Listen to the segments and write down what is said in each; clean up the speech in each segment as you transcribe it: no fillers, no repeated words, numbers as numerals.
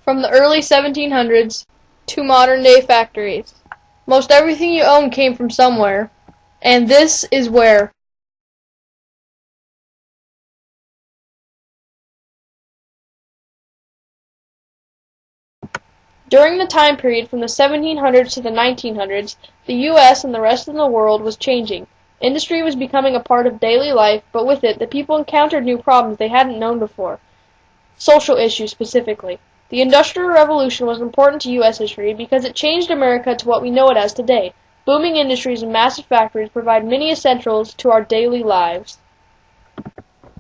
from the early 1700s to modern-day factories. Most everything you own came from somewhere, and this is where. During the time period from the 1700s to the 1900s, the U.S. and the rest of the world was changing. Industry was becoming a part of daily life, but with it, the people encountered new problems they hadn't known before. Social issues specifically. The Industrial Revolution was important to U.S. history because it changed America to what we know it as today. Booming industries and massive factories provide many essentials to our daily lives.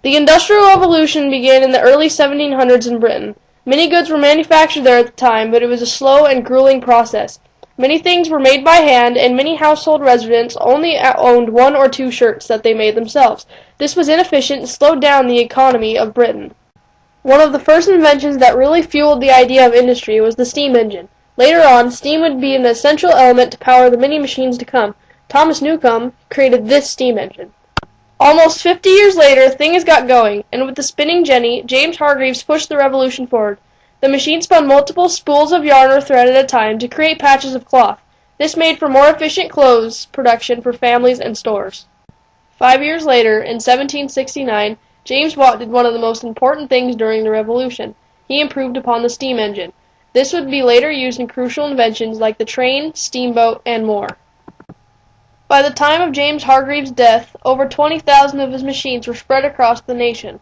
The Industrial Revolution began in the early 1700s in Britain. Many goods were manufactured there at the time, but it was a slow and grueling process. Many things were made by hand, and many household residents only owned one or two shirts that they made themselves. This was inefficient and slowed down the economy of Britain. One of the first inventions that really fueled the idea of industry was the steam engine. Later on, steam would be an essential element to power the many machines to come. Thomas Newcomb created this steam engine. Almost 50 years later, things got going, and with the spinning jenny, James Hargreaves pushed the revolution forward. The machine spun multiple spools of yarn or thread at a time to create patches of cloth. This made for more efficient clothes production for families and stores. 5 years later, in 1769, James Watt did one of the most important things during the Revolution. He improved upon the steam engine. This would be later used in crucial inventions like the train, steamboat, and more. By the time of James Hargreaves' death, over 20,000 of his machines were spread across the nation.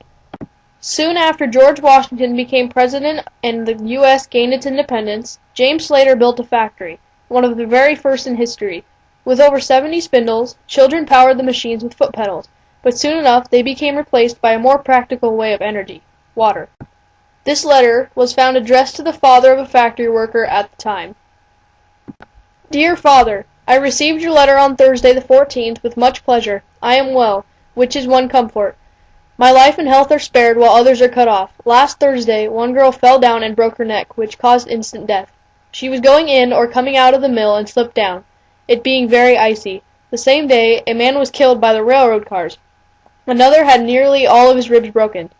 Soon after George Washington became president and the U.S. gained its independence, James Slater built a factory, one of the very first in history. With over 70 spindles, children powered the machines with foot pedals, but soon enough they became replaced by a more practical way of energy, water. This letter was found addressed to the father of a factory worker at the time. Dear Father, I received your letter on Thursday the 14th with much pleasure. I am well, which is one comfort. My life and health are spared while others are cut off. Last Thursday, one girl fell down and broke her neck, which caused instant death. She was going in or coming out of the mill and slipped down, it being very icy. The same day, a man was killed by the railroad cars. Another had nearly all of his ribs broken.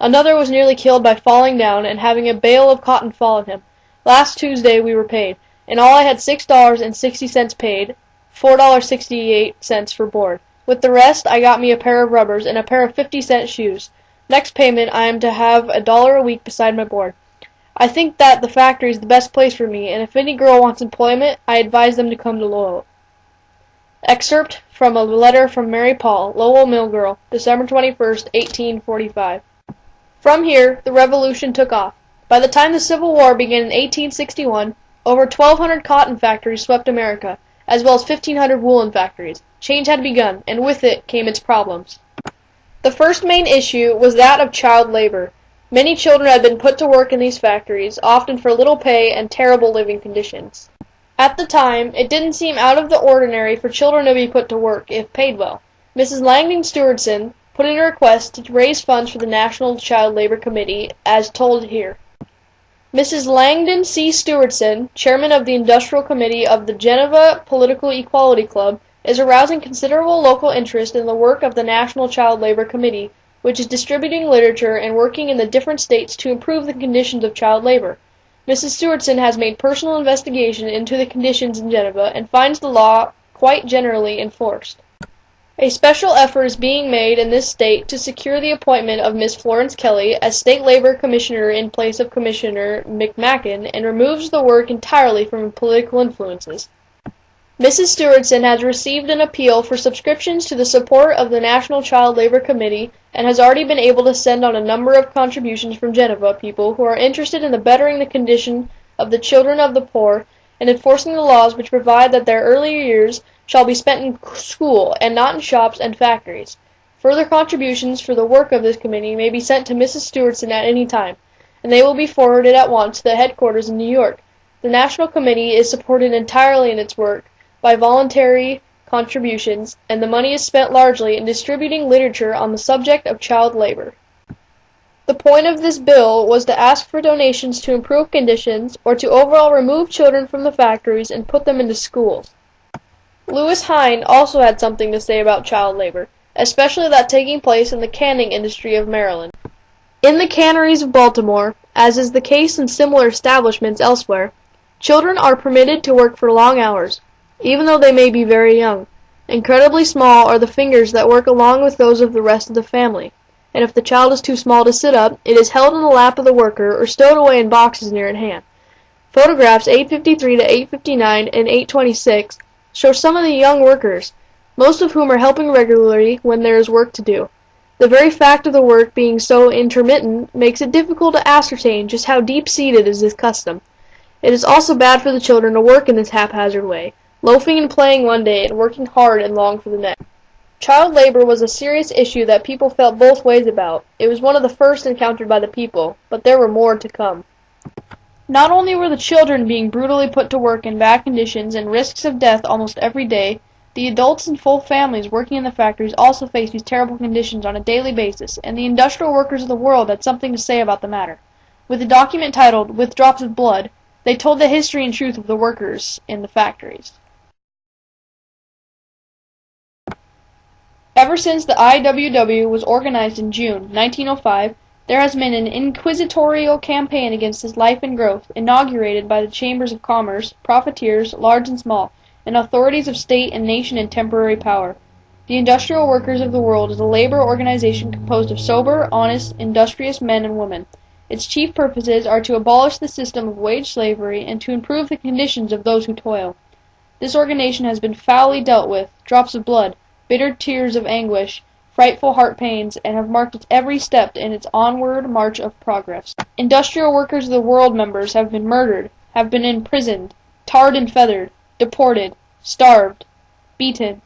Another was nearly killed by falling down and having a bale of cotton fall on him. Last Tuesday we were paid. In all I had $6.60 paid, $4.68 for board. With the rest I got me a pair of rubbers and a pair of 50-cent shoes. Next payment I am to have $1 a week beside my board. I think that the factory is the best place for me, and if any girl wants employment, I advise them to come to Lowell. Excerpt from a letter from Mary Paul, Lowell Mill Girl, December 21st, 1845. From here, the Revolution took off. By the time the Civil War began in 1861, over 1,200 cotton factories swept America, as well as 1,500 woolen factories. Change had begun, and with it came its problems. The first main issue was that of child labor. Many children had been put to work in these factories, often for little pay and terrible living conditions. At the time, it didn't seem out of the ordinary for children to be put to work, if paid well. Mrs. Langdon Stewardson put in a request to raise funds for the National Child Labor Committee, as told here. Mrs. Langdon C. Stewardson, chairman of the Industrial Committee of the Geneva Political Equality Club, is arousing considerable local interest in the work of the National Child Labor Committee, which is distributing literature and working in the different states to improve the conditions of child labor. Mrs. Stewardson has made personal investigation into the conditions in Geneva and finds the law quite generally enforced. A special effort is being made in this state to secure the appointment of Miss Florence Kelly as State Labor Commissioner in place of Commissioner McMacken and removes the work entirely from political influences. Mrs. Stewardson has received an appeal for subscriptions to the support of the National Child Labor Committee and has already been able to send on a number of contributions from Geneva people who are interested in the bettering the condition of the children of the poor and enforcing the laws which provide that their earlier years shall be spent in school and not in shops and factories. Further contributions for the work of this committee may be sent to Mrs. Stewardson at any time, and they will be forwarded at once to the headquarters in New York. The National Committee is supported entirely in its work by voluntary contributions, and the money is spent largely in distributing literature on the subject of child labor. The point of this bill was to ask for donations to improve conditions or to overall remove children from the factories and put them into schools. Lewis Hine also had something to say about child labor, especially that taking place in the canning industry of Maryland. In the canneries of Baltimore, As is the case in similar establishments elsewhere, children are permitted to work for long hours, even though they may be very young. Incredibly small are the fingers that work along with those of the rest of the family, and if the child is too small to sit up, it is held in the lap of the worker or stowed away in boxes near at hand. Photographs 853 to 859 and 826 show some of the young workers, most of whom are helping regularly when there is work to do. The very fact of the work being so intermittent makes it difficult to ascertain just how deep-seated is this custom. It is also bad for the children to work in this haphazard way, loafing and playing one day and working hard and long for the next. Child labor was a serious issue that people felt both ways about. It was one of the first encountered by the people, but there were more to come. Not only were the children being brutally put to work in bad conditions and risks of death almost every day, the adults and full families working in the factories also faced these terrible conditions on a daily basis, and the industrial workers of the world had something to say about the matter. With a document titled, "With Drops of Blood," they told the history and truth of the workers in the factories. Ever since the IWW was organized in June 1905, there has been an inquisitorial campaign against its life and growth, inaugurated by the chambers of commerce, profiteers, large and small, and authorities of state and nation in temporary power. The Industrial Workers of the World is a labor organization composed of sober, honest, industrious men and women. Its chief purposes are to abolish the system of wage slavery and to improve the conditions of those who toil. This organization has been foully dealt with, drops of blood, bitter tears of anguish, frightful heart pains, and have marked its every step in its onward march of progress. Industrial Workers of the World members have been murdered, have been imprisoned, tarred and feathered, deported, starved, beaten,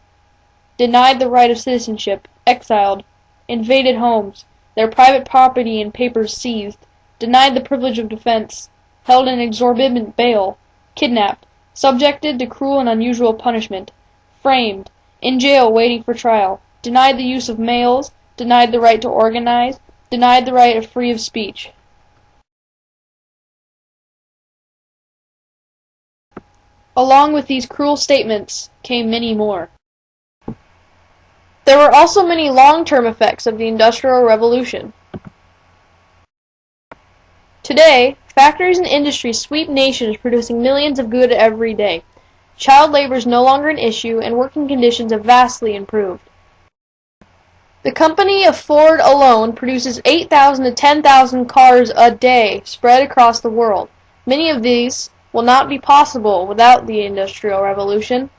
denied the right of citizenship, exiled, invaded homes, their private property and papers seized, denied the privilege of defense, held in exorbitant bail, kidnapped, subjected to cruel and unusual punishment, framed, in jail waiting for trial, denied the use of mails, denied the right to organize, denied the right of free of speech. Along with these cruel statements came many more. There were also many long-term effects of the Industrial Revolution. Today, factories and industries sweep nations producing millions of goods every day. Child labor is no longer an issue, and working conditions have vastly improved. The company of Ford alone produces 8,000 to 10,000 cars a day spread across the world. Many of these will not be possible without the Industrial Revolution.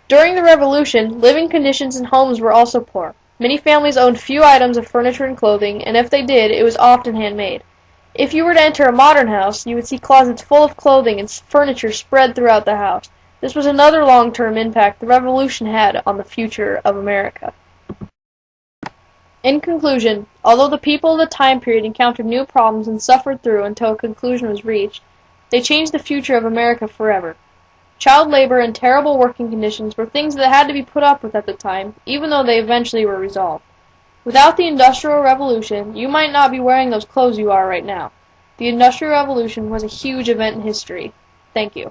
During the Revolution, living conditions in homes were also poor. Many families owned few items of furniture and clothing, and if they did, it was often handmade. If you were to enter a modern house, you would see closets full of clothing and furniture spread throughout the house. This was another long-term impact the Revolution had on the future of America. In conclusion, although the people of the time period encountered new problems and suffered through until a conclusion was reached, they changed the future of America forever. Child labor and terrible working conditions were things that had to be put up with at the time, even though they eventually were resolved. Without the Industrial Revolution, you might not be wearing those clothes you are right now. The Industrial Revolution was a huge event in history. Thank you.